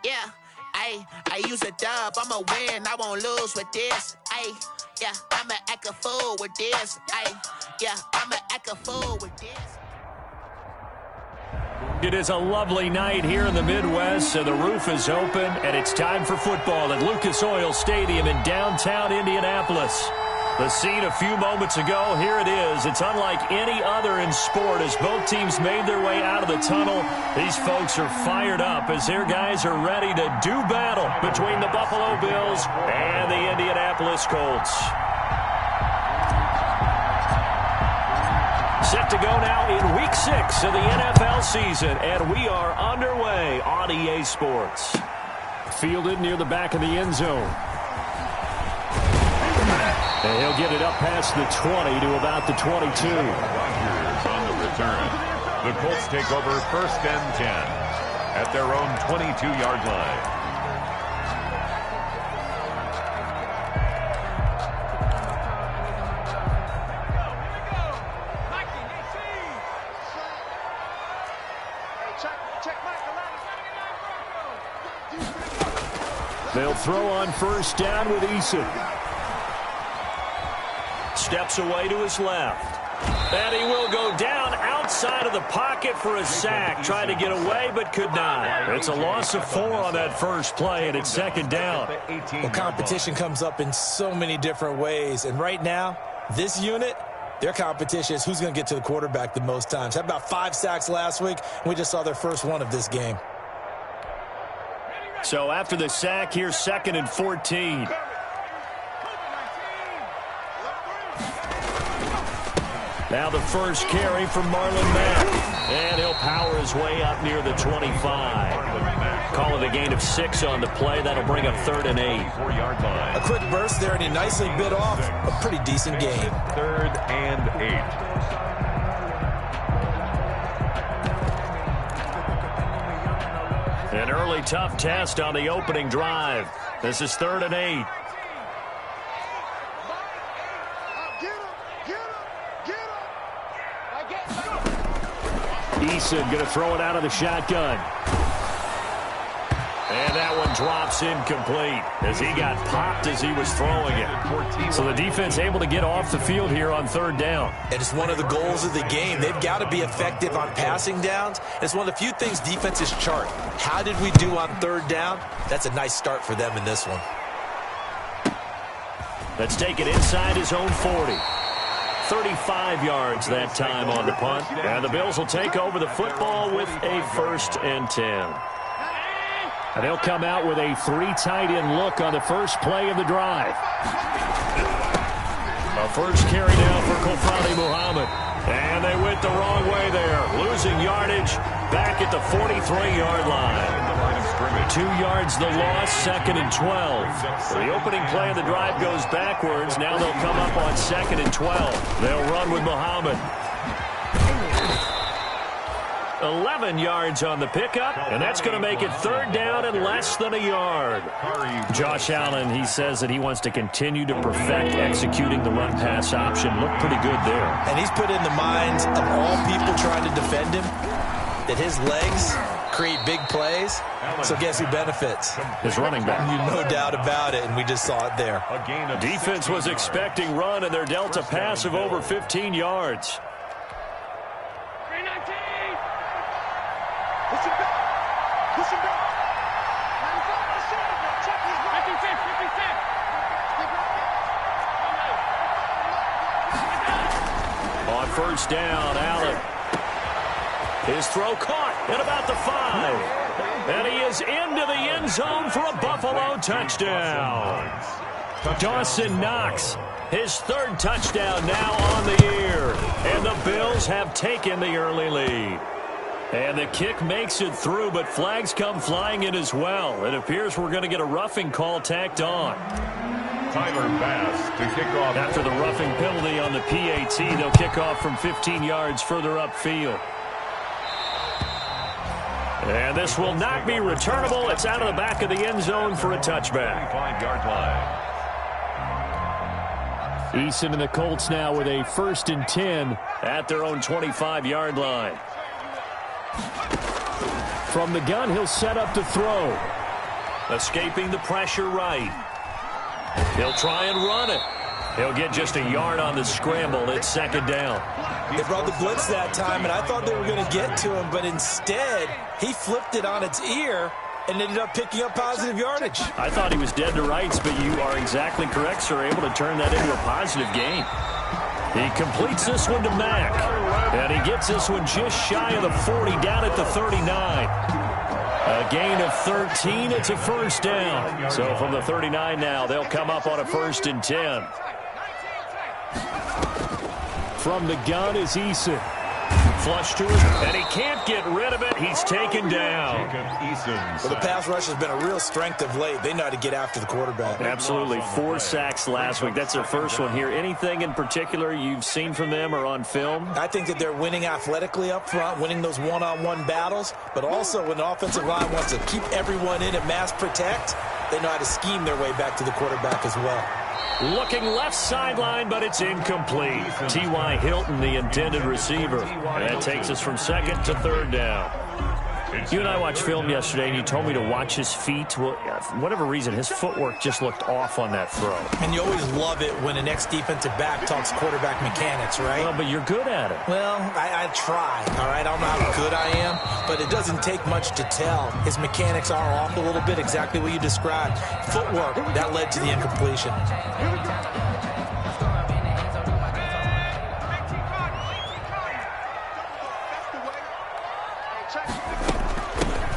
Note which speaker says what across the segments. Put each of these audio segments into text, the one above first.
Speaker 1: Yeah, I use a dub. I'ma win, I won't lose with this. Yeah, I'ma act a fool with this. Yeah, I'ma act a fool with this.
Speaker 2: It is a lovely night here in the Midwest, so the roof is open, and it's time for football at Lucas Oil Stadium in downtown Indianapolis. The scene a few moments ago, here it is. It's unlike any other in sport as both teams made their way out of the tunnel. These folks are fired up as their guys are ready to do battle between the Buffalo Bills and the Indianapolis Colts. Set to go now in Week 6 of the NFL season, and we are underway on EA Sports. Fielded near the back of the end zone. And he'll get it up past the 20 to about the 22.
Speaker 3: Rodgers on the return. The Colts take over 1st and 10 at their own 22-yard line.
Speaker 2: They'll throw on 1st down with Eason. Steps away to his left. And he will go down outside of the pocket for a sack. Tried to get away but could not. It's a loss of 4 on that first play, and it's 2nd down.
Speaker 4: Well, competition comes up in so many different ways. And right now, this unit, their competition is who's going to get to the quarterback the most times. Had about 5 sacks last week, and we just saw their first one of this game.
Speaker 2: So after the sack, here's 2nd and 14. Now the first carry from Marlon Mack. And he'll power his way up near the 25. Call it a gain of 6 on the play. That'll bring up 3rd and 8.
Speaker 4: A quick burst there, and he nicely bit off a pretty decent gain.
Speaker 3: 3rd and 8.
Speaker 2: An early tough test on the opening drive. This is 3rd and 8. Eason going to throw it out of the shotgun. And that one drops incomplete as he got popped as he was throwing it. So the defense able to get off the field here on 3rd down.
Speaker 4: And it's one of the goals of the game. They've got to be effective on passing downs. It's one of the few things defenses chart. How did we do on 3rd down? That's a nice start for them in this one.
Speaker 2: Let's take it inside his own 40. 35 yards that time on the punt. And the Bills will take over the football with a 1st and 10. And they'll come out with a 3 tight end look on the first play of the drive. A first carry now for Kofrani Muhammad. And they went the wrong way there. Losing yardage back at the 43-yard line. 2 yards the loss, 2nd and 12. The opening play of the drive goes backwards. Now they'll come up on 2nd and 12. They'll run with Muhammad. 11 yards on the pickup, and that's going to make it 3rd down and less than a yard. Josh Allen, he says that he wants to continue to perfect executing the run-pass option. Looked pretty good there.
Speaker 4: And he's put in the minds of all people trying to defend him that his legs create big plays. So guess who benefits?
Speaker 2: His running back.
Speaker 4: No doubt about it, and we just saw it there.
Speaker 2: Defense was expecting run, and they're dealt a pass of over 15 yards. On 1st down, Allen. His throw caught at about the 5. And he is into the end zone for a Buffalo touchdown. Dawson Knox, his 3rd touchdown now on the year. And the Bills have taken the early lead. And the kick makes it through, but flags come flying in as well. It appears we're going to get a roughing call tacked on.
Speaker 3: Tyler Bass to kick off.
Speaker 2: After the roughing penalty on the PAT, they'll kick off from 15 yards further upfield. And this will not be returnable. It's out of the back of the end zone for a touchback.
Speaker 3: 25-yard line.
Speaker 2: Eason and the Colts now with a 1st and 10 at their own 25-yard line. From the gun, he'll set up to throw. Escaping the pressure right. He'll try and run it. He'll get just a yard on the scramble. It's second down.
Speaker 4: They brought the blitz that time, and I thought they were going to get to him, but instead he flipped it on its ear and ended up picking up positive yardage.
Speaker 2: I thought he was dead to rights, but you are exactly correct, sir. Able to turn that into a positive gain. He completes this one to Mack, and he gets this one just shy of the 40, down at the 39. A gain of 13. It's a first down. So from the 39 now, they'll come up on a 1st and 10. From the gun is Eason. Flush to it, and he can't get rid of it. He's taken down.
Speaker 4: Well, the pass rush has been a real strength of late. They know how to get after the quarterback.
Speaker 2: Absolutely. 4 sacks last week. That's their first one here. Anything in particular you've seen from them or on film?
Speaker 4: I think that they're winning athletically up front, winning those one-on-one battles, but also when the offensive line wants to keep everyone in and mass protect, they know how to scheme their way back to the quarterback as well.
Speaker 2: Looking left sideline, but it's incomplete. T.Y. Hilton, the intended receiver. And that takes us from 2nd to 3rd down. You and I watched film yesterday, and you told me to watch his feet. Well, for whatever reason, his footwork just looked off on that throw.
Speaker 4: And you always love it when an ex-defensive back talks quarterback mechanics, right?
Speaker 2: Well, but you're good at it.
Speaker 4: Well, I try, all right? I don't know how good I am, but it doesn't take much to tell. His mechanics are off a little bit, exactly what you described. Footwork, that led to the incompletion.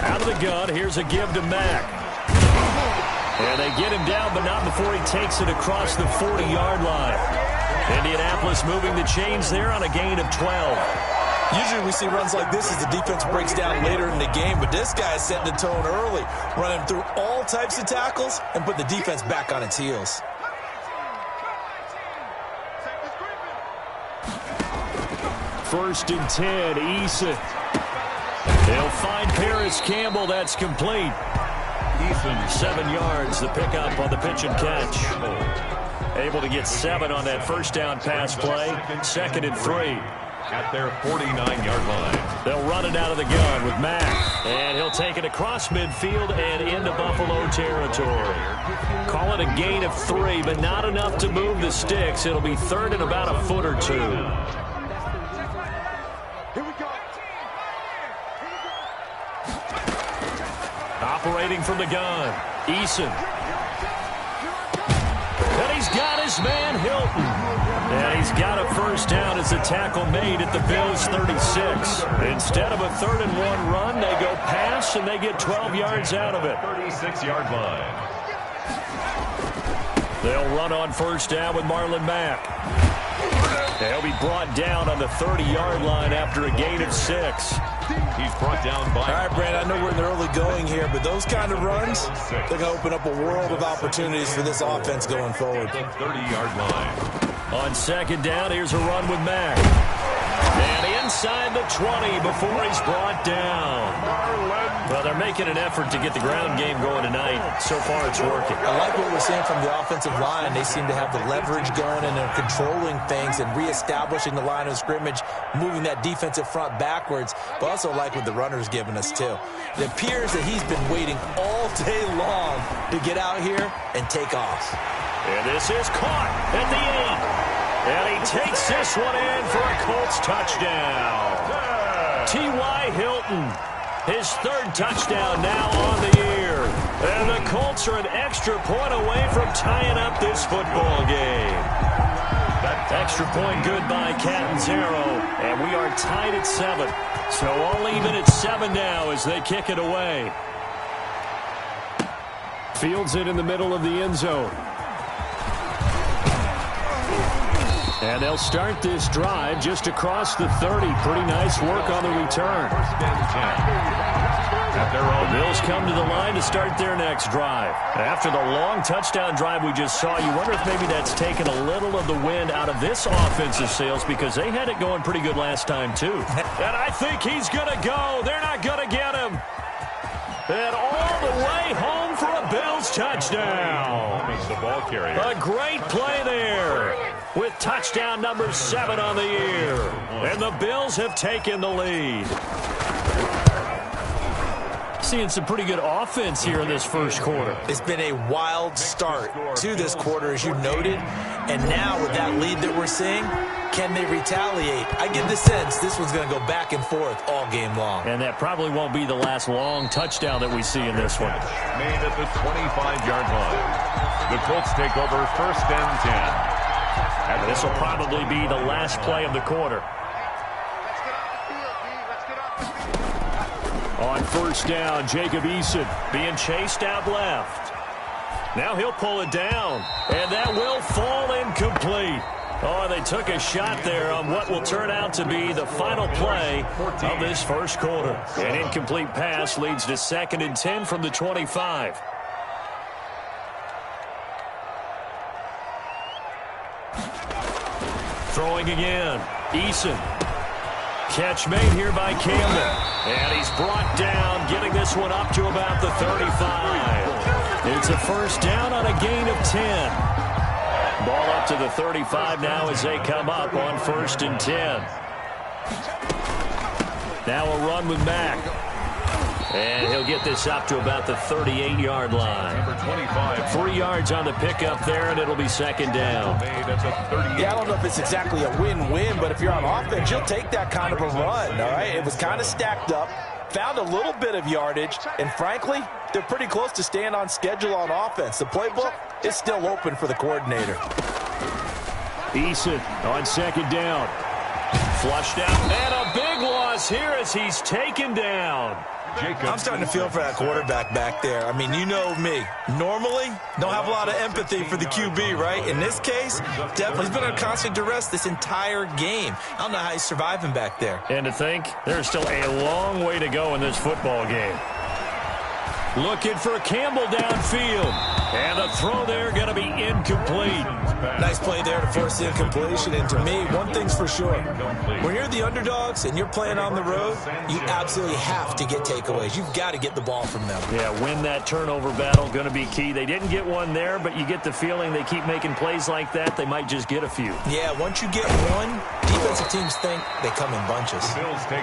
Speaker 2: Out of the gun, here's a give to Mack. And they get him down, but not before he takes it across the 40-yard line. Indianapolis moving the chains there on a gain of 12.
Speaker 4: Usually we see runs like this as the defense breaks down later in the game, but this guy is setting the tone early, running through all types of tackles and put the defense back on its heels.
Speaker 2: First and 10, Eason. They'll find Paris Campbell. That's complete. 7 yards, the pickup on the pitch and catch. Able to get 7 on that first down pass play. 2nd and 3.
Speaker 3: At their 49-yard line.
Speaker 2: They'll run it out of the gun with Mack. And he'll take it across midfield and into Buffalo territory. Call it a gain of 3, but not enough to move the sticks. It'll be 3rd and about a foot or 2. Operating from the gun, Eason. And he's got his man, Hilton. And he's got a first down as the tackle made at the Bills' 36. Instead of a 3rd and 1 run, they go pass, and they get 12 yards out of it.
Speaker 3: 36-yard line.
Speaker 2: They'll run on first down with Marlon Mack. They'll be brought down on the 30-yard line after a gain of 6.
Speaker 3: He's brought down by...
Speaker 4: All right, Brandon, I know we're in the early going here, but those kind of runs, they're going to open up a world of opportunities for this offense going forward.
Speaker 3: The 30-yard line.
Speaker 2: On 2nd down, here's a run with Mack. And inside the 20 before he's brought down. Well, they're making an effort to get the ground game going tonight. So far, it's working.
Speaker 4: I like what we're seeing from the offensive line. They seem to have the leverage going, and they're controlling things and reestablishing the line of scrimmage, moving that defensive front backwards, but also like what the runner's giving us, too. It appears that he's been waiting all day long to get out here and take off.
Speaker 2: And this is caught at the 8. And he takes this one in for a Colts touchdown. T.Y. Hilton, his 3rd touchdown now on the year. And the Colts are an extra point away from tying up this football game. That extra point good by Catanzaro. And we are tied at 7. So all even at 7 now as they kick it away. Fields it in the middle of the end zone. And they'll start this drive just across the 30. Pretty nice work on the return. The Bills come to the line to start their next drive. After the long touchdown drive we just saw, you wonder if maybe that's taken a little of the wind out of this offensive sails because they had it going pretty good last time, too. And I think he's going to go. They're not going to get him. And all the way home for a Bills touchdown.
Speaker 3: The ball carrier.
Speaker 2: A great play there with touchdown number 7 on the year. And the Bills have taken the lead. seeing some pretty good offense here in this first quarter.
Speaker 4: It's been a wild start to this quarter, as you noted. And now with that lead that we're seeing, can they retaliate? I get the sense this one's going to go back and forth all game long.
Speaker 2: And that probably won't be the last long touchdown that we see in this one.
Speaker 3: Made at the 25-yard line. The Colts take over first and 10.
Speaker 2: And this will probably be the last play of the quarter. On first down, Jacob Eason being chased out left. Now he'll pull it down, and that will fall incomplete. Oh, they took a shot there on what will turn out to be the final play of this first quarter. An incomplete pass leads to 2nd and 10 from the 25. Throwing again, Eason. Catch made here by Campbell. And he's brought down, getting this one up to about the 35. It's a first down on a gain of 10. Ball up to the 35 now as they come up on 1st and 10. Now a run with Mack. And he'll get this up to about the 38-yard line.
Speaker 3: Number 25.
Speaker 2: 3 yards on the pickup there, and it'll be 2nd down.
Speaker 4: Yeah, I don't know if it's exactly a win-win, but if you're on offense, you'll take that kind of a run, all right? It was kind of stacked up, found a little bit of yardage, and frankly, they're pretty close to staying on schedule on offense. The playbook is still open for the coordinator.
Speaker 2: Eason on 2nd down. Flushed out, and a big loss here as he's taken down.
Speaker 4: I'm starting to feel for that quarterback back there. I mean, you know me. Normally, don't have a lot of empathy for the QB, right? In this case, definitely he's been under constant duress this entire game. I don't know how he's surviving back there.
Speaker 2: And to think, there's still a long way to go in this football game. Looking for Campbell downfield. And the throw there going to be incomplete.
Speaker 4: Nice play there to force the incompletion. And to me, one thing's for sure. When you're the underdogs and you're playing on the road, you absolutely have to get takeaways. You've got to get the ball from them.
Speaker 2: Yeah, win that turnover battle, going to be key. They didn't get one there, but you get the feeling they keep making plays like that, they might just get a few.
Speaker 4: Yeah, once you get one, defensive teams think they come in bunches.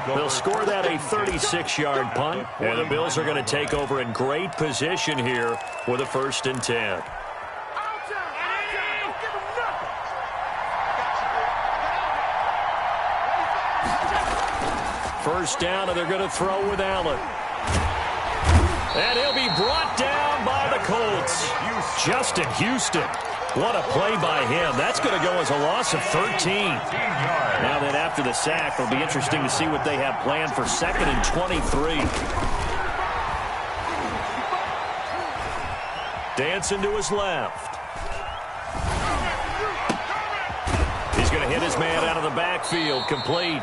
Speaker 2: They'll score that a 36-yard punt, and the Bills are going to take over in great position here with a 1st and 10. First down, and they're going to throw with Allen. And he'll be brought down by the Colts. Justin Houston. What a play by him. That's going to go as a loss of 13. Now that after the sack, it'll be interesting to see what they have planned for 2nd and 23. Dancing to his left. He's going to hit his man out of the backfield, complete.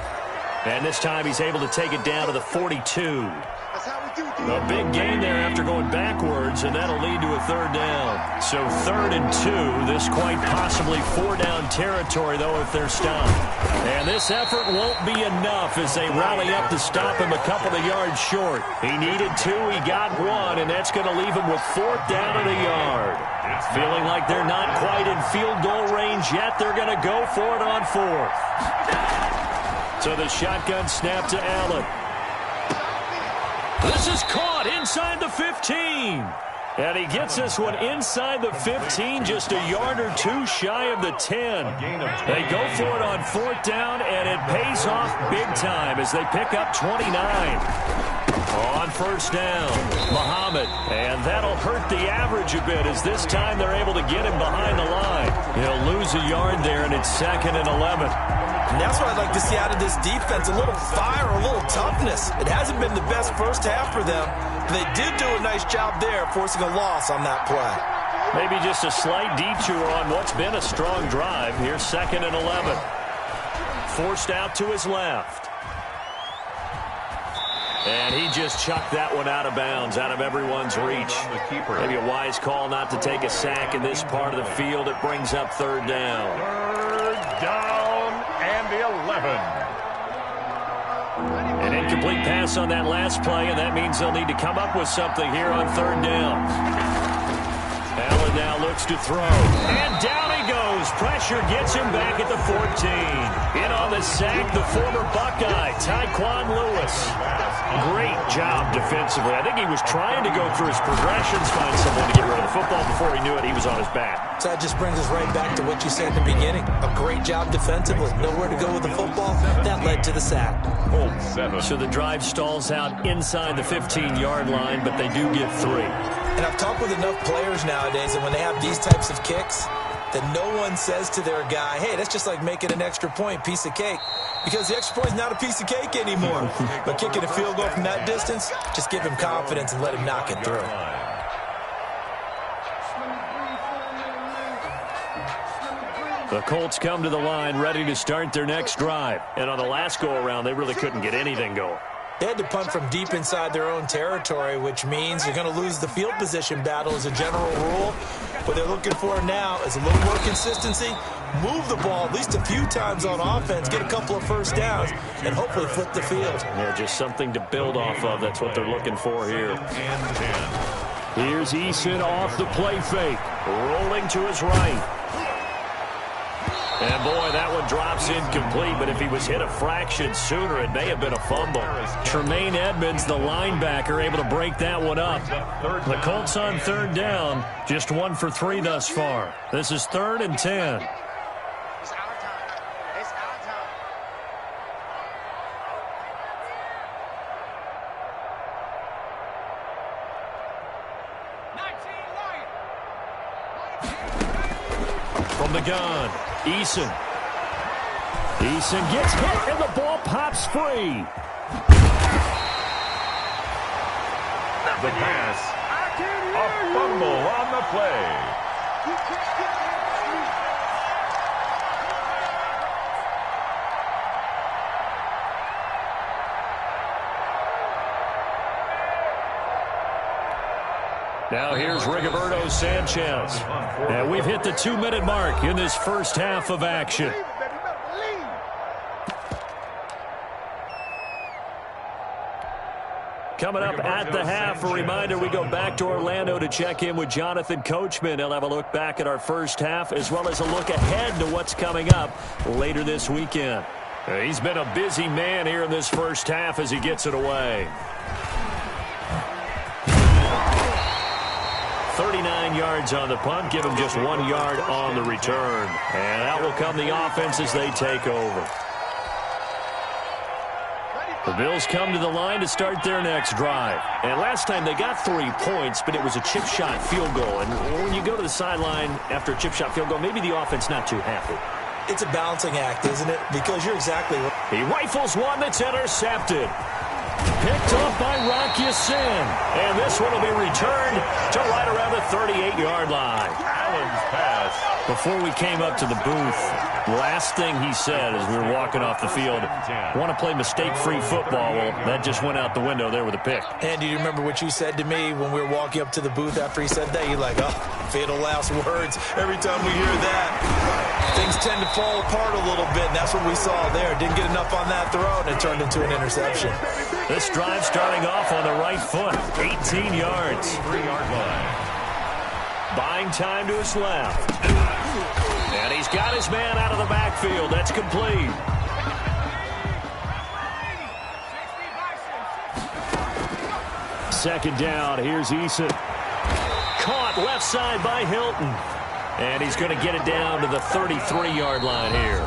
Speaker 2: And this time he's able to take it down to the 42. A big gain there after going backwards, and that'll lead to a 3rd down. So 3rd and 2, this quite possibly 4-down territory, though, if they're stopped. And this effort won't be enough as they rally up to stop him a couple of yards short. He needed 2, he got 1, and that's going to leave him with 4th down and a yard. Feeling like they're not quite in field goal range yet, they're going to go for it on 4th. So the shotgun snap to Allen. This is caught inside the 15. And he gets this one inside the 15, just a yard or 2 shy of the 10. They go for it on 4th down, and it pays off big time as they pick up 29. On 1st down, Muhammad. And that'll hurt the average a bit as this time they're able to get him behind the line. He'll lose a yard there, and it's 2nd and 11.
Speaker 4: And that's what I'd like to see out of this defense, a little fire, a little toughness. It hasn't been the best first half for them. They did do a nice job there, forcing a loss on that play.
Speaker 2: Maybe just a slight detour on what's been a strong drive. Here's 2nd and 11. Forced out to his left. And he just chucked that one out of bounds, out of everyone's reach. Maybe a wise call not to take a sack in this part of the field. It brings up 3rd down.
Speaker 3: 3rd down and 11.
Speaker 2: An incomplete pass on that last play, and that means they'll need to come up with something here on 3rd down. Allen now looks to throw. And down he goes. Pressure gets him back at the 14. In on the sack, the former Buckeye, Tyquan Lewis. Great job defensively. I think he was trying to go through his progressions, find someone to get rid of the football. Before he knew it, he was on his back.
Speaker 4: So that just brings us right back to what you said in the beginning. A great job defensively. Nowhere to go with the football. That led to the sack.
Speaker 3: Hold 7.
Speaker 2: So the drive stalls out inside the 15-yard line, but they do get 3.
Speaker 4: And I've talked with enough players nowadays, and when they have these types of kicks, that no one says to their guy, hey, that's just like making an extra point, piece of cake. Because the extra point is not a piece of cake anymore. But kicking a field goal from that distance, just give him confidence and let him knock it through.
Speaker 2: The Colts come to the line ready to start their next drive. And on the last go-around, they really couldn't get anything going.
Speaker 4: They had to punt from deep inside their own territory, which means you're going to lose the field position battle as a general rule. What they're looking for now is a little more consistency, move the ball at least a few times on offense, get a couple of first downs, and hopefully flip the field.
Speaker 2: Yeah, just something to build off of. That's what they're looking for here. Here's Eason off the play fake, rolling to his right. And, boy, that one drops incomplete, but if he was hit a fraction sooner, it may have been a fumble. Tremaine Edmonds, the linebacker, able to break that one up. The Colts on third down, just 1 for 3 thus far. This is 3rd and 10. From the gun, Eason. Eason gets hit, and the ball pops free.
Speaker 3: The pass. A fumble on the play.
Speaker 2: Now here's Rigoberto Sanchez. And we've hit the 2-minute mark in this first half of action. Coming up at the half, a reminder, we go back to Orlando to check in with Jonathan Coachman. He'll have a look back at our first half as well as a look ahead to what's coming up later this weekend. He's been a busy man here in this first half as he gets it away. 39 yards on the punt, give him just 1 yard on the return. And out will come the offense as they take over. The Bills come to the line to start their next drive. And last time they got 3 points, but it was a chip shot field goal. And when you go to the sideline after a chip shot field goal, maybe the offense not too happy.
Speaker 4: It's a balancing act, isn't it? Because you're exactly right.
Speaker 2: He rifles one that's intercepted. Picked off by Rock Ya-Sin. And this one will be returned to right around the 38-yard line.
Speaker 3: Allen's pass.
Speaker 2: Before we came up to the booth, last thing he said as we were walking off the field, want to play mistake-free football. Well, that just went out the window there with a pick.
Speaker 4: And do you remember what you said to me when we were walking up to the booth after he said that? You're like, oh, fatal last words. Every time we hear that, things tend to fall apart a little bit, and that's what we saw there. Didn't get enough on that throw, and it turned into an interception.
Speaker 2: This drive starting off on the right foot, 18 yards.
Speaker 3: 3-yard line.
Speaker 2: Buying time to his left. And he's got his man out of the backfield. That's complete. Second down. Here's Eason. Caught left side by Hilton. And he's going to get it down to the 33-yard line here.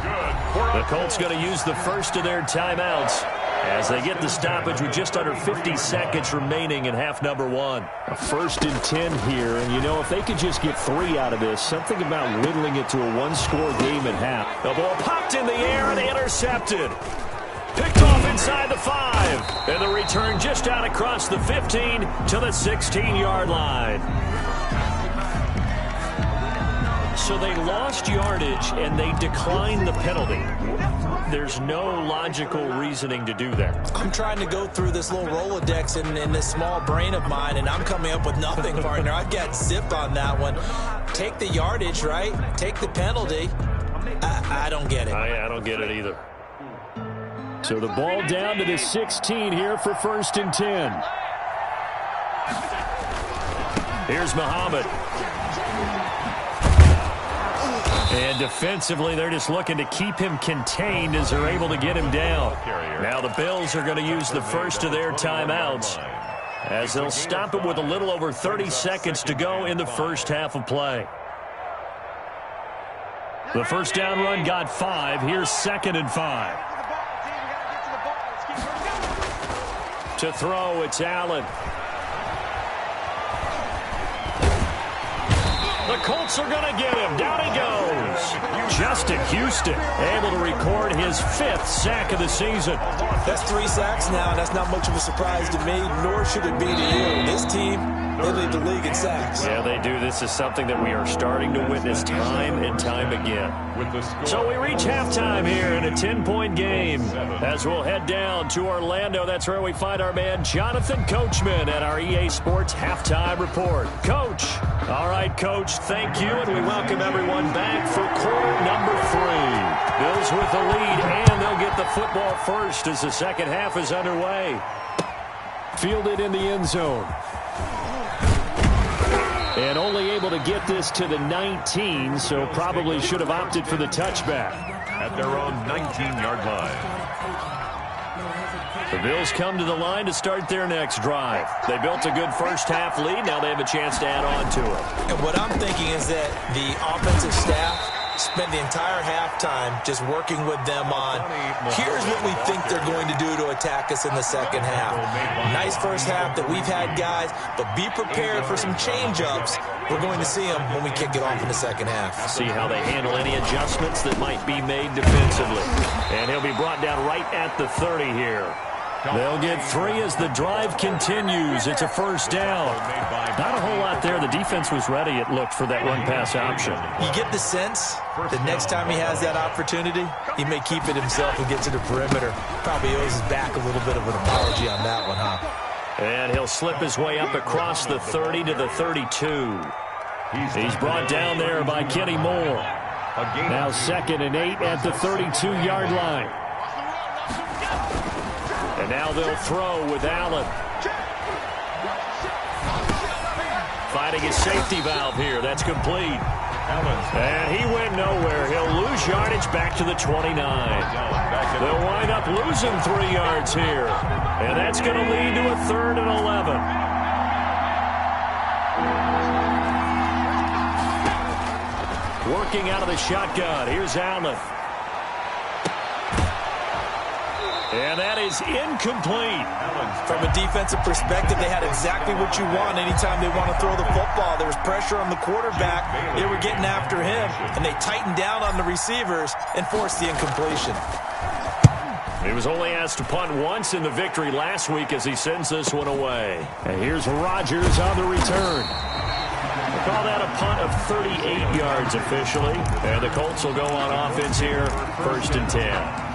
Speaker 2: The Colts going to use the first of their timeouts as they get the stoppage with just under 50 seconds remaining in half number 1. A 1st and 10 here, and you know, if they could just get 3 out of this, something about whittling it to a 1-score game at half. The ball popped in the air and intercepted. Picked off inside the 5. And the return just out across the 15 to the 16-yard line. So they lost yardage and they declined the penalty. There's no logical reasoning to do that.
Speaker 4: I'm trying to go through this little Rolodex in this small brain of mine, and I'm coming up with nothing, partner. I've got zip on that one. Take the yardage, right? Take the penalty. I don't get it.
Speaker 2: I don't get it either. So the ball down to the 16 here for 1st and 10. Here's Muhammad. And defensively, they're just looking to keep him contained as they're able to get him down. Now the Bills are going to use the first of their timeouts as they'll stop it with a little over 30 seconds to go in the first half of play. The first down run got 5. Here's 2nd and 5. To throw, it's Allen. The Colts are going to get him. Down he goes. Justin Houston able to record his 5th sack of the season.
Speaker 4: That's 3 sacks now, and that's not much of a surprise to me, nor should it be to you. This team, they lead the league in sacks.
Speaker 2: Yeah, they do. This is something that we are starting to witness time and time again. So we reach halftime here in a 10-point game as we'll head down to Orlando. That's where we find our man Jonathan Coachman at our EA Sports Halftime Report. Coach. All right, Coach, thank you, and we welcome everyone back for quarter number 3. Bills with the lead, and they'll get the football first as the second half is underway. Fielded in the end zone. And only able to get this to the 19, so probably should have opted for the touchback.
Speaker 3: At their own 19-yard line.
Speaker 2: The Bills come to the line to start their next drive. They built a good first-half lead. Now they have a chance to add on to it.
Speaker 4: And what I'm thinking is that the offensive staff spent the entire halftime just working with them on, here's what we think they're going to do to attack us in the second half. Nice first half that we've had, guys, but be prepared for some change-ups. We're going to see them when we kick it off in the second half.
Speaker 2: See how they handle any adjustments that might be made defensively. And he'll be brought down right at the 30 here. They'll get 3 as the drive continues. It's a first down. Not a whole lot there. The defense was ready, it looked, for that run-pass option.
Speaker 4: You get the sense that next time he has that opportunity, he may keep it himself and get to the perimeter. Probably owes his back a little bit of an apology on that one, huh?
Speaker 2: And he'll slip his way up across the 30 to the 32. He's brought down there by Kenny Moore. Now 2nd and 8 at the 32-yard line. And now they'll throw with Allen. Finding his safety valve here. That's complete. And he went nowhere. He'll lose yardage back to the 29. They'll wind up losing 3 yards here. And that's going to lead to a 3rd and 11. Working out of the shotgun. Here's Allen. And that is incomplete.
Speaker 4: From a defensive perspective, they had exactly what you want anytime they want to throw the football. There was pressure on the quarterback. They were getting after him, and they tightened down on the receivers and forced the incompletion.
Speaker 2: He was only asked to punt once in the victory last week as he sends this one away. And here's Rodgers on the return. We'll call that a punt of 38 yards officially. And the Colts will go on offense here, 1st and 10.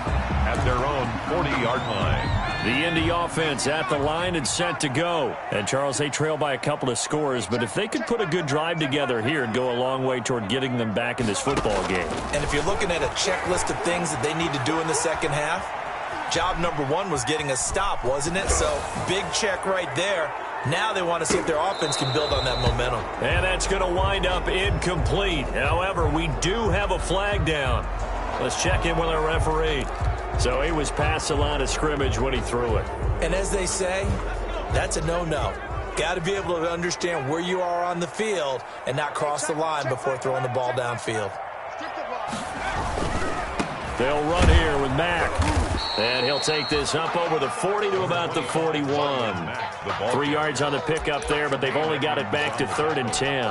Speaker 3: At their own 40-yard line.
Speaker 2: The Indy offense at the line and set to go. And, Charles, they trail by a couple of scores, but if they could put a good drive together here, it'd go a long way toward getting them back in this football game.
Speaker 4: And if you're looking at a checklist of things that they need to do in the second half, job number 1 was getting a stop, wasn't it? So, big check right there. Now they want to see if their offense can build on that momentum.
Speaker 2: And that's going to wind up incomplete. However, we do have a flag down. Let's check in with our referee. So he was past the line of scrimmage when he threw it.
Speaker 4: And as they say, that's a no-no. Got to be able to understand where you are on the field and not cross the line before throwing the ball downfield.
Speaker 2: They'll run here with Mack. And he'll take this up over the 40 to about the 41. 3 yards on the pickup there, but they've only got it back to 3rd and 10.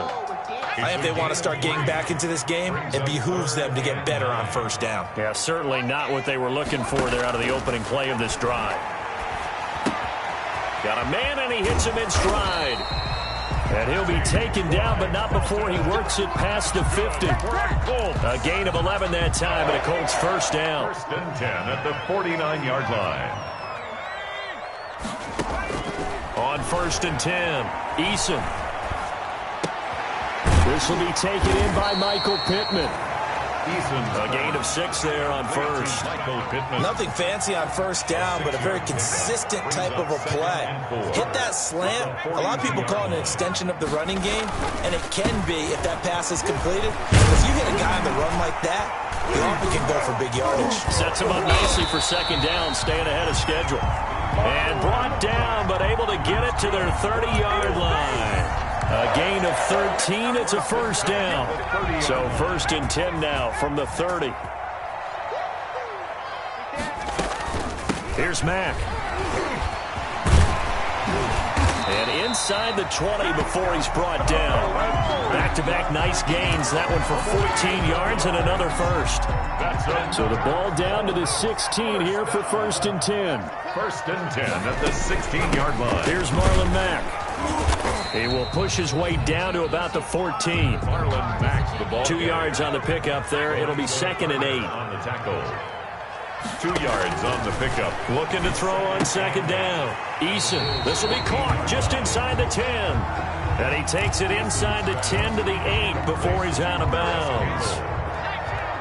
Speaker 4: I think they want to start getting back into this game. It behooves them to get better on first down.
Speaker 2: Yeah, certainly not what they were looking for there out of the opening play of this drive. Got a man, and he hits him in stride. And he'll be taken down, but not before he works it past the 50. A gain of 11 that time, and a Colts first down.
Speaker 3: 1st and 10 at the 49-yard line.
Speaker 2: On 1st and 10, Eason. This will be taken in by Michael Pittman. A gain of 6 there on first.
Speaker 4: Nothing fancy on first down, but a very consistent type of a play. Hit that slant. A lot of people call it an extension of the running game, and it can be if that pass is completed. If you hit a guy on the run like that, he often can go for big yardage.
Speaker 2: Sets him up nicely for second down, staying ahead of schedule. And brought down, but able to get it to their 30-yard line. A gain of 13. It's a first down. So first and 10 now from the 30. Here's Mack. And inside the 20 before he's brought down. Back-to-back nice gains. That one for 14 yards and another first. So the ball down to the 16 here for first and 10.
Speaker 3: First and 10 at the 16-yard line.
Speaker 2: Here's Marlon Mack. He will push his way down to about the 14.
Speaker 3: Marlon Mack's the ball.
Speaker 2: 2 yards on the pickup there. It'll be second and 8.
Speaker 3: On the tackle. 2 yards on the pickup.
Speaker 2: Looking to throw on second down. Eason. This will be caught just inside the 10. And he takes it inside the 10 to the 8 before he's out of bounds.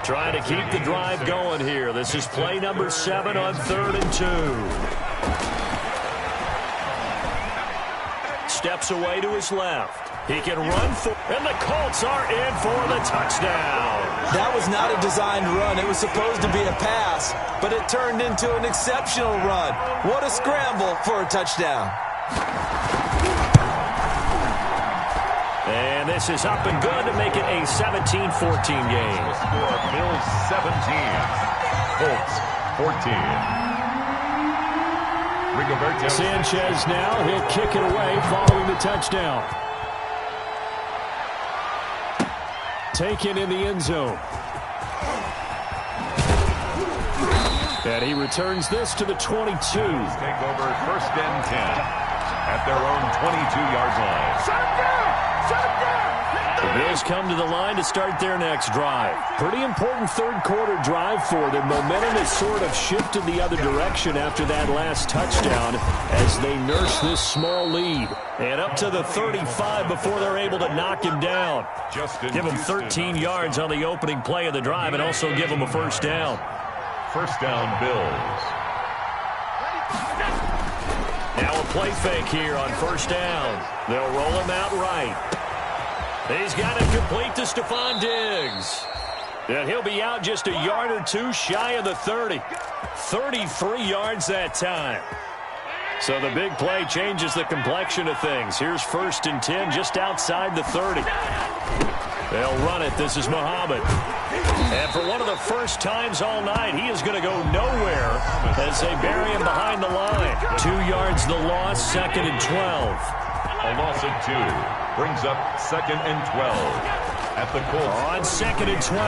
Speaker 2: Trying to keep the drive going here. This is play number 7 on 3rd and 2. Steps away to his left. He can run for, and the Colts are in for the touchdown.
Speaker 4: That was not a designed run. It was supposed to be a pass, but it turned into an exceptional run. What a scramble for a touchdown.
Speaker 2: And this is up and good to make it a 17-14 game.
Speaker 3: Score Bills 17, Colts 14.
Speaker 2: Sanchez now, he'll kick it away following the touchdown. Taken in the end zone. And he returns this to the 22.
Speaker 3: Take over first and 10 at their own 22-yard line.
Speaker 1: Shut him down! Shut him down!
Speaker 2: The Bills come to the line to start their next drive. Pretty important third-quarter drive for them. Momentum has sort of shifted the other direction after that last touchdown as they nurse this small lead. And up to the 35 before they're able to knock him down. Give him 13 yards on the opening play of the drive and also give him a first down.
Speaker 3: First down, Bills.
Speaker 2: Now a play fake here on first down. They'll roll him out right. He's got it complete to Stephon Diggs. And he'll be out just a yard or two shy of the 30. 33 yards that time. So the big play changes the complexion of things. Here's first and 10 just outside the 30. They'll run it. This is Muhammad. And for one of the first times all night, he is going to go nowhere as they bury him behind the line. 2 yards the loss, second and 12.
Speaker 3: A loss of 2 brings up second and 12 at the Colts.
Speaker 2: On second and 12,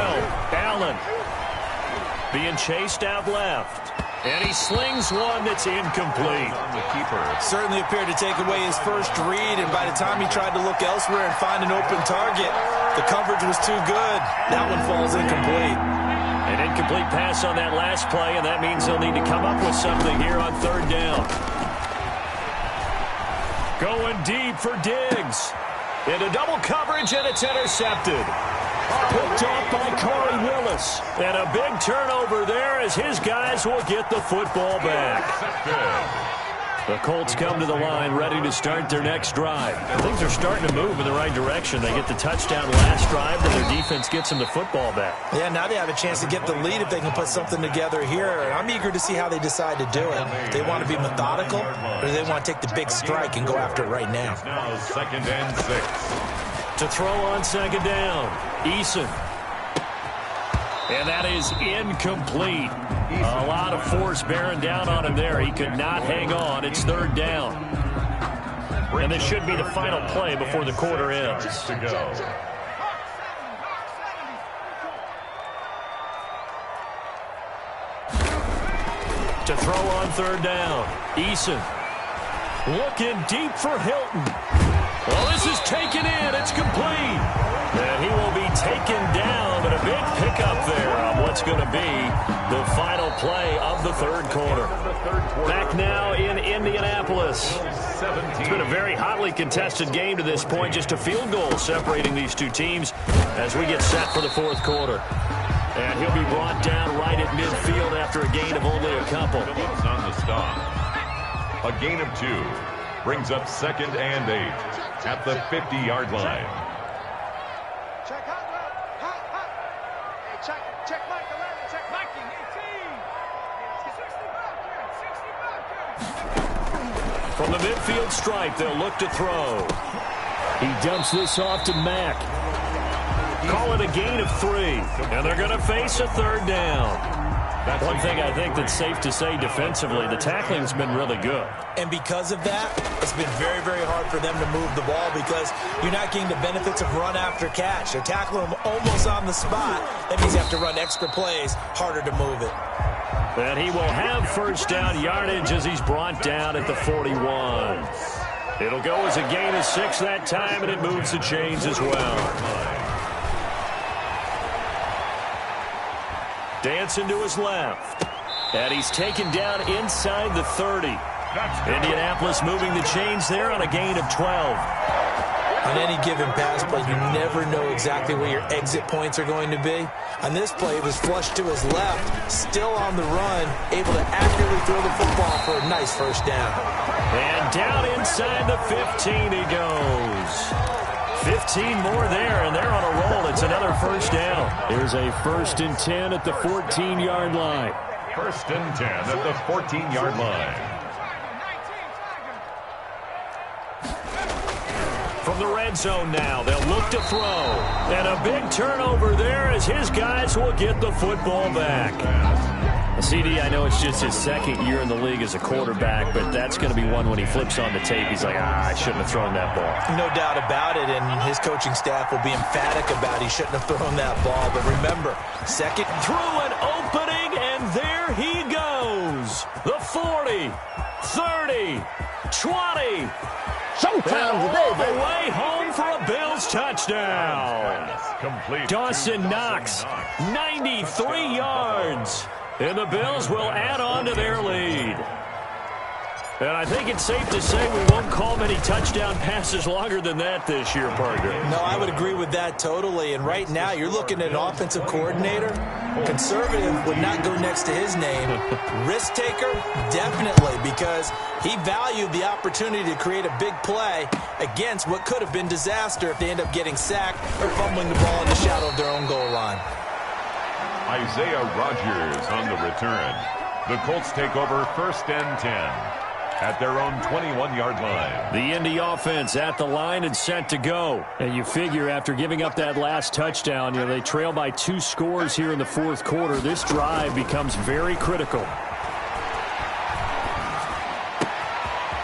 Speaker 2: Allen being chased out left. And he slings one that's incomplete.
Speaker 3: The keeper
Speaker 4: certainly appeared to take away his first read, and by the time he tried to look elsewhere and find an open target, the coverage was too good. That one falls incomplete.
Speaker 2: An incomplete pass on that last play, and that means they'll need to come up with something here on third down. Going deep for Diggs. Into double coverage, and it's intercepted. Picked off by Corey Willis. And a big turnover there as his guys will get the football back. The Colts come to the line ready to start their next drive. Things are starting to move in the right direction. They get the touchdown last drive, then their defense gets them the football back.
Speaker 4: Yeah, now they have a chance to get the lead if they can put something together here. And I'm eager to see how they decide to do it. Do they want to be methodical, or do they want to take the big strike and go after it right now?
Speaker 3: Now second and 6.
Speaker 2: To throw on second down, Eason. And that is incomplete. A lot of force bearing down on him there. He could not hang on. It's third down. And this should be the final play before the quarter ends.
Speaker 3: To go.
Speaker 2: To throw on third down, Eason. Looking deep for Hilton. Well, this is taken in. It's complete. And he will be taken down, but a big pickup there on what's going to be the final play of the third quarter. Back now in Indianapolis. It's been a very hotly contested game to this point. Just a field goal separating these two teams as we get set for the fourth quarter. And he'll be brought down right at midfield after a gain of only a couple.
Speaker 3: Phillips on the stop. A gain of 2 brings up 2nd and 8 at the 50-yard line.
Speaker 5: Check Mike 11, check Mikey 18.
Speaker 2: From the midfield stripe, they'll look to throw. He dumps this off to Mack. Call it a gain of 3, and they're going to face a 3rd down. One thing I think that's safe to say defensively, the tackling's been really good.
Speaker 4: And because of that, it's been very, very hard for them to move the ball because you're not getting the benefits of run after catch. They're tackling them almost on the spot. That means you have to run extra plays, harder to move it.
Speaker 2: And he will have first down yardage as he's brought down at the 41. It'll go as a gain of 6 that time, and it moves the chains as well. Dancing to his left. And he's taken down inside the 30. Indianapolis moving the chains there on a gain of 12.
Speaker 4: On any given pass play, you never know exactly where your exit points are going to be. On this play, it was flushed to his left, still on the run, able to accurately throw the football for a nice first down.
Speaker 2: And down inside the 15 he goes. 15 more there, and they're on a roll. It's another first down. Here's a 1st and 10 at the 14-yard line.
Speaker 3: 1st and 10 at the 14-yard line.
Speaker 2: From the red zone now, they'll look to throw. And a big turnover there as his guys will get the football back. CD, I know it's just his 2nd year in the league as a quarterback, but that's going to be one when he flips on the tape. He's like, I shouldn't have thrown that ball.
Speaker 4: No doubt about it, and his coaching staff will be emphatic about he shouldn't have thrown that ball. But remember, 2nd
Speaker 2: through an opening, and there he goes. The 40, 30, 20.
Speaker 6: Showtime today,
Speaker 2: all the way home for a Bills touchdown.
Speaker 3: Complete.
Speaker 2: Dawson Knox, 93 yards. And the Bills will add on to their lead. And I think it's safe to say we won't call many touchdown passes longer than that this year, partner.
Speaker 4: No, I would agree with that totally. And right now, you're looking at an offensive coordinator. Conservative would not go next to his name. Risk taker, definitely, because he valued the opportunity to create a big play against what could have been disaster if they end up getting sacked or fumbling the ball in the shadow of their own goal line.
Speaker 3: Isaiah Rodgers on the return. The Colts take over 1st and 10 at their own 21-yard line.
Speaker 2: The Indy offense at the line and set to go. And you figure after giving up that last touchdown, they trail by 2 scores here in the 4th quarter. This drive becomes very critical.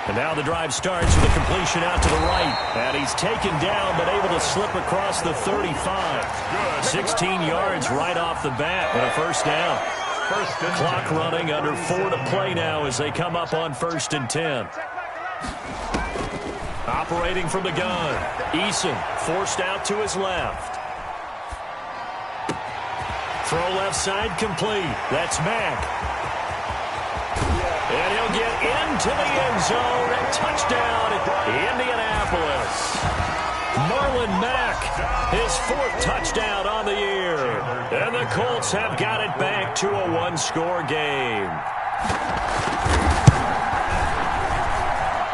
Speaker 2: And now the drive starts with a completion out to the right. And he's taken down but able to slip across the 35. 16 yards right off the bat and a first down. Clock running, under 4 to play now as they come up on 1st and 10. Operating from the gun. Eason forced out to his left. Throw left side complete. That's Mack. And he'll get into the end zone. Touchdown, Indianapolis. Marlon Mack, his 4th touchdown on the year. And the Colts have got it back to a 1-score game.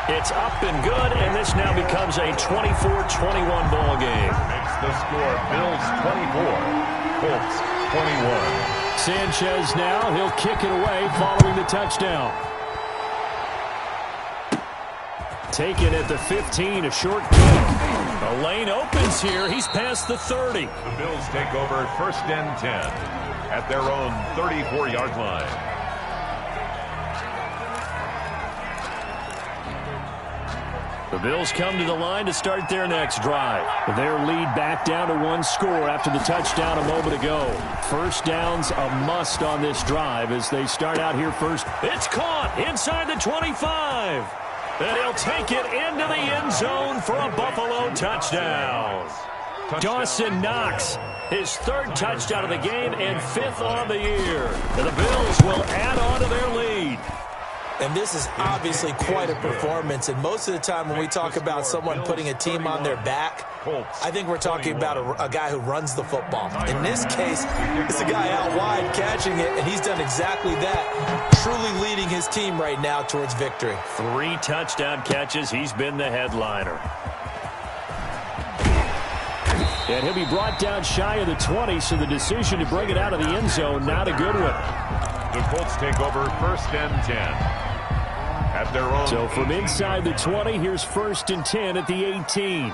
Speaker 2: It's up and good, and this now becomes a 24-21 ball game.
Speaker 3: Makes the score Bills 24, Colts 21.
Speaker 2: Sanchez now, he'll kick it away following the touchdown. Taken at the 15, a short kick. A lane opens here. He's past the 30.
Speaker 3: The Bills take over 1st and 10 at their own 34-yard line.
Speaker 2: The Bills come to the line to start their next drive. Their lead back down to 1 score after the touchdown a moment ago. First down's a must on this drive as they start out here first. It's caught inside the 25. And he'll take it into the end zone for a Buffalo touchdown. Dawson Knox, his 3rd touchdown of the game and 5th on the year. And the Bills will add on to their lead.
Speaker 4: And this is obviously quite a performance. And most of the time when we talk about someone putting a team on their back, I think we're talking about a guy who runs the football. In this case, it's a guy out wide catching it, and he's done exactly that, truly leading his team right now towards victory.
Speaker 2: 3 touchdown catches. He's been the headliner. And he'll be brought down shy of the 20, so the decision to bring it out of the end zone, not a good one.
Speaker 3: The Colts take over 1st and 10. At their own.
Speaker 2: So from inside the 20, here's 1st and 10 at the 18.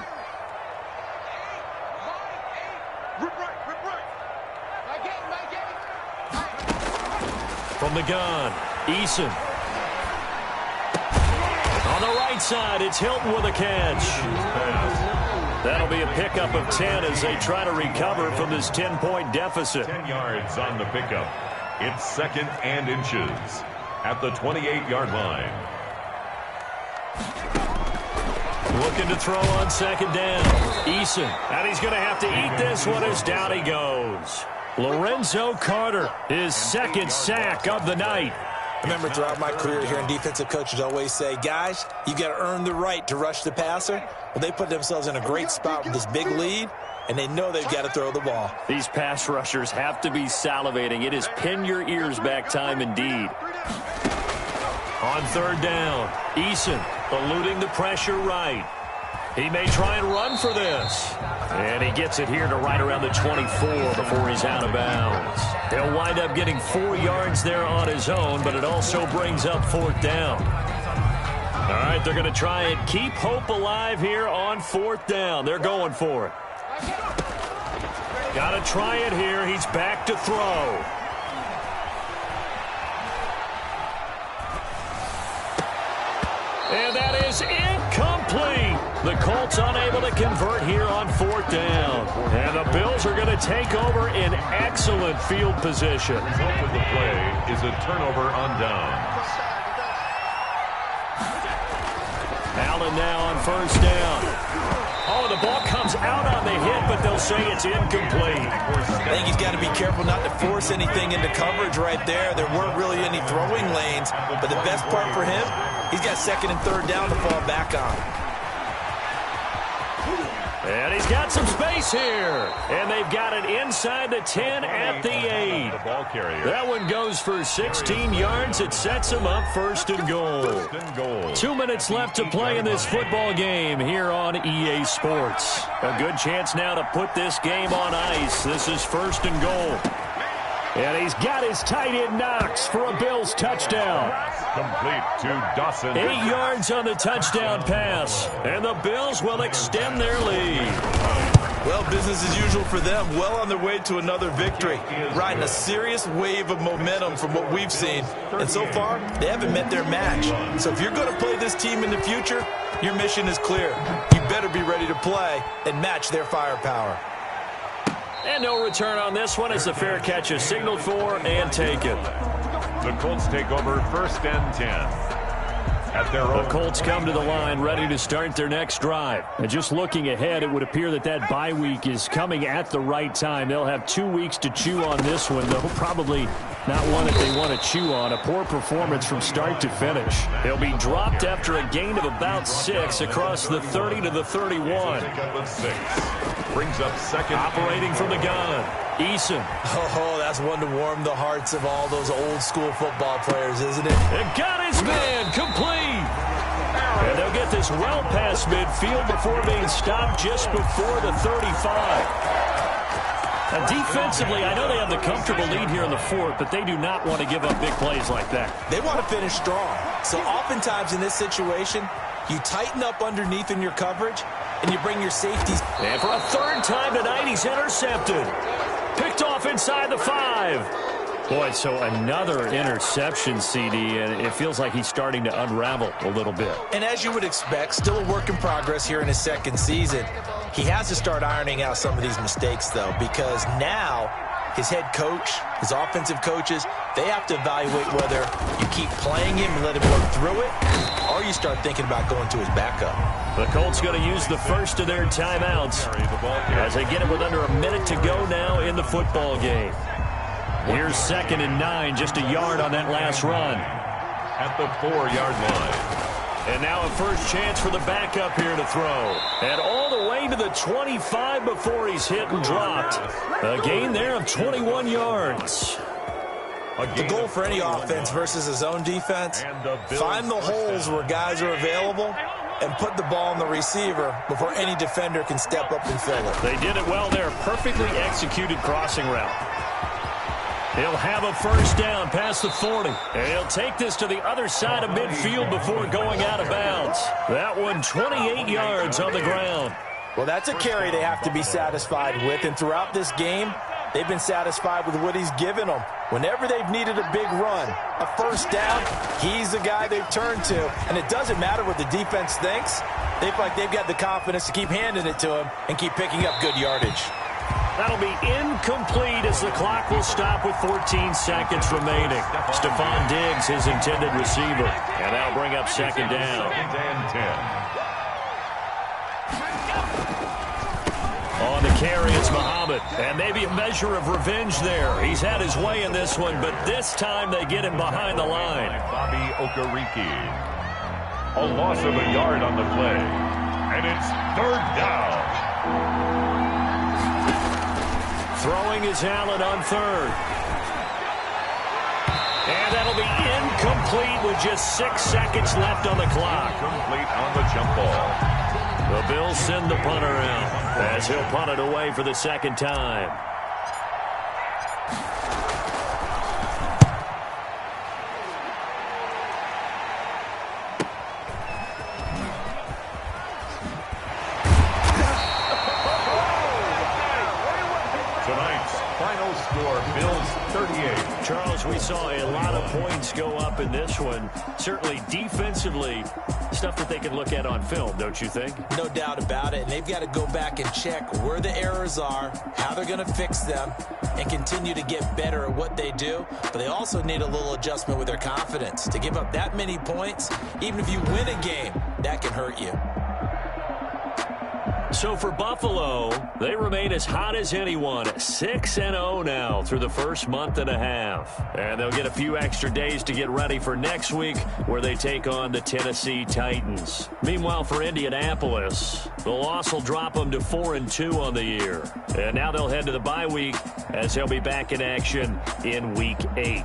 Speaker 2: From the gun, Eason. On the right side, it's Hilton with a catch. That'll be a pickup of 10 as they try to recover from this 10-point deficit.
Speaker 3: 10 yards on the pickup. It's 2nd and inches at the 28-yard line.
Speaker 2: Looking to throw on 2nd down. Eason. And he's going to have to eat this one as down he goes. Lorenzo Carter, his 2nd sack of the night.
Speaker 4: I remember throughout my career hearing defensive coaches always say, guys, you got to earn the right to rush the passer. Well, they put themselves in a great spot with this big lead, and they know they've got to throw the ball.
Speaker 2: These pass rushers have to be salivating. It is pin your ears back time indeed. On 3rd down, Eason eluding the pressure right. He may try and run for this. And he gets it here to right around the 24 before he's out of bounds. He'll wind up getting 4 yards there on his own, but it also brings up 4th down. All right, they're going to try and keep hope alive here on 4th down. They're going for it. Got to try it here. He's back to throw. And that is incomplete. The Colts unable to convert here on 4th down. And the Bills are going to take over in excellent field position.
Speaker 3: The result of the play is a turnover on downs.
Speaker 2: Allen now on 1st down. Oh, the ball comes out on the hit, but they'll say it's incomplete.
Speaker 4: I think he's got to be careful not to force anything into coverage right there. There weren't really any throwing lanes, but the best part for him, he's got 2nd and 3rd down to fall back on.
Speaker 2: And he's got some space here. And they've got it inside the 10 at the 8.
Speaker 3: The ball carrier.
Speaker 2: That one goes for 16 yards. It sets him up 1st and goal. 2 minutes left to play in this football game here on EA Sports. A good chance now to put this game on ice. This is 1st and goal. And he's got his tight end Knox for a Bills touchdown.
Speaker 3: Complete to Dawson.
Speaker 2: 8 yards on the touchdown pass. And the Bills will extend their lead.
Speaker 4: Well, business as usual for them. Well on their way to another victory. Riding a serious wave of momentum from what we've seen. And so far, they haven't met their match. So if you're going to play this team in the future, your mission is clear. You better be ready to play and match their firepower.
Speaker 2: And no return on this one as the fair catch is signaled for and taken.
Speaker 3: The Colts take over 1st and 10. At their own.
Speaker 2: The Colts come to the line ready to start their next drive. And just looking ahead, it would appear that that bye week is coming at the right time. They'll have 2 weeks to chew on this one, though probably not one that they want to chew on. A poor performance from start to finish. They'll be dropped after a gain of about 6 across the 30 to the 31.
Speaker 3: Brings up 2nd.
Speaker 2: Operating from the gun, Eason.
Speaker 4: Oh, that's one to warm the hearts of all those old school football players, isn't it?
Speaker 2: And got his man complete. And they'll get this well past midfield before being stopped just before the 35. Now, defensively, I know they have the comfortable lead here in the 4th, but they do not want to give up big plays like that.
Speaker 4: They want to finish strong. So oftentimes in this situation, you tighten up underneath in your coverage, and you bring your safeties.
Speaker 2: And for a 3rd time tonight, he's intercepted. Picked off inside the 5. Boy, so another interception, CD, and it feels like he's starting to unravel a little bit.
Speaker 4: And as you would expect, still a work in progress here in his 2nd season. He has to start ironing out some of these mistakes, though, because now his head coach, his offensive coaches, they have to evaluate whether you keep playing him and let him work through it, or you start thinking about going to his backup.
Speaker 2: The Colts going to use the first of their timeouts as they get it with under a minute to go now in the football game. Here's 2nd and 9, just a yard on that last run.
Speaker 3: at the 4-yard line.
Speaker 2: And now a first chance for the backup here to throw. And all the way to the 25 before he's hit and dropped. A gain there of 21 yards.
Speaker 4: The goal for any offense versus his own defense, find the holes where guys are available and put the ball on the receiver before any defender can step up and fill it.
Speaker 2: They did it well there. Perfectly executed crossing route. He'll have a first down past the 40. And he'll take this to the other side of midfield before going out of bounds. That one 28 yards on the ground.
Speaker 4: Well, that's a carry they have to be satisfied with. And throughout this game, they've been satisfied with what he's given them. Whenever they've needed a big run, a first down, he's the guy they've turned to. And it doesn't matter what the defense thinks. They feel like they've got the confidence to keep handing it to him and keep picking up good yardage.
Speaker 2: That'll be incomplete as the clock will stop with 14 seconds remaining. Stephon Diggs, his intended receiver. And that'll bring up second down. On the carry, it's Muhammad. And maybe a measure of revenge there. He's had his way in this one, but this time they get him behind the line.
Speaker 3: Bobby Okereke. A loss of a yard on the play. And it's third down.
Speaker 2: Throwing is Allen on third. And that'll be incomplete with just 6 seconds left on the clock.
Speaker 3: Complete on the jump ball.
Speaker 2: The Bills send the punter out as he'll punt it away for the second time.
Speaker 3: Bills 38.
Speaker 2: Charles, we saw a lot of points go up in this one. Certainly defensively, stuff that they can look at on film, don't you think?
Speaker 4: No doubt about it. And they've got to go back and check where the errors are, how they're going to fix them, and continue to get better at what they do. But they also need a little adjustment with their confidence. To give up that many points, even if you win a game, that can hurt you.
Speaker 2: So for Buffalo, they remain as hot as anyone, 6-0 now through the first month and a half. And they'll get a few extra days to get ready for next week where they take on the Tennessee Titans. Meanwhile, for Indianapolis, the loss will drop them to 4-2 on the year. And now they'll head to the bye week as they'll be back in action in Week 8.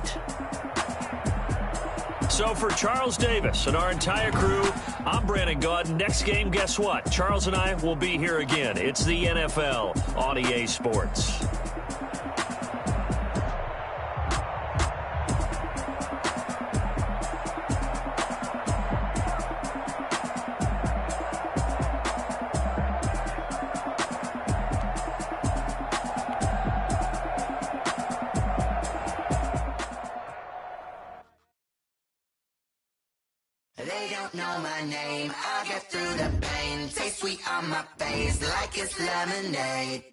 Speaker 2: So for Charles Davis and our entire crew, I'm Brandon Gaudin. Next game, guess what? Charles and I will be here again. It's the NFL on EA Sports.
Speaker 7: They don't know my name, I'll get through the pain. Taste sweet on my face like it's lemonade.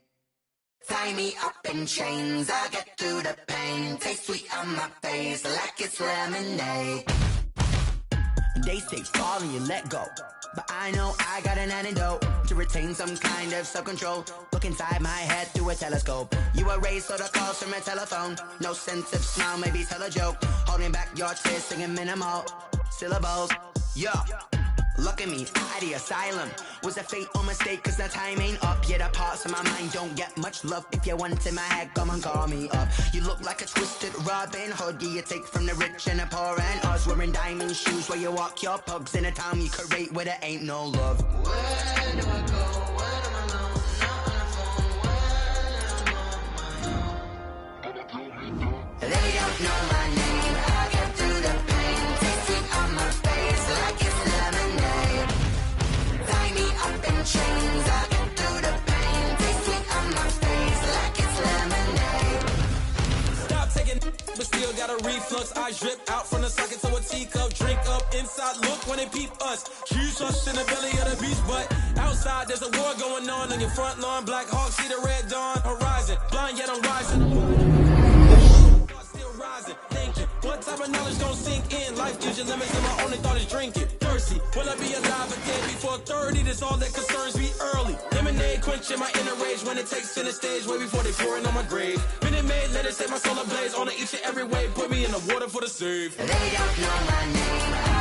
Speaker 7: Tie me up in chains, I'll get through the pain. Taste sweet on my face like it's lemonade. They say fall and you let go, but I know I got an antidote to retain some kind of self-control. Look inside my head through a telescope. You erase all the calls from a telephone. No sense of smile, maybe tell a joke. Holding back your tears, singing minimal syllables. Yeah, look at me, at the asylum. Was a fate or mistake, cause the time ain't up. Yet the parts of my mind don't get much love. If you want in my head, come and call me up. You look like a twisted Robin Hood. You take from the rich and the poor and us. Wearing diamond shoes where you walk your pugs in a town you create where there ain't no love. Where do I go? Where am I alone? Not on the phone, where am I on my own? They don't know my name, I'll get through the pain. Taste sweet on my face like it's lemonade. Tie me up in chains, I'll get through the pain. Taste sweet on my face like it's lemonade.
Speaker 8: Stop taking, but still got a reflux. I drip out from the socket to a teacup. Drink up inside, look when they peep us. Choose us in the belly of the beach, but outside there's a war going on your front lawn. Black Hawk, see the red dawn horizon. Blind yet I'm rising. Thinking, what type of knowledge don't sink in? Life gives you limits and my only thought is drinking. Thirsty, will I be alive again before 30? That's all that concerns me early. Lemonade quenching my inner rage when it takes center stage way before they pouring on my grave. Minute Maid, let it set my soul ablaze on each and every way. Put me in the water for the save.
Speaker 7: They don't know my name.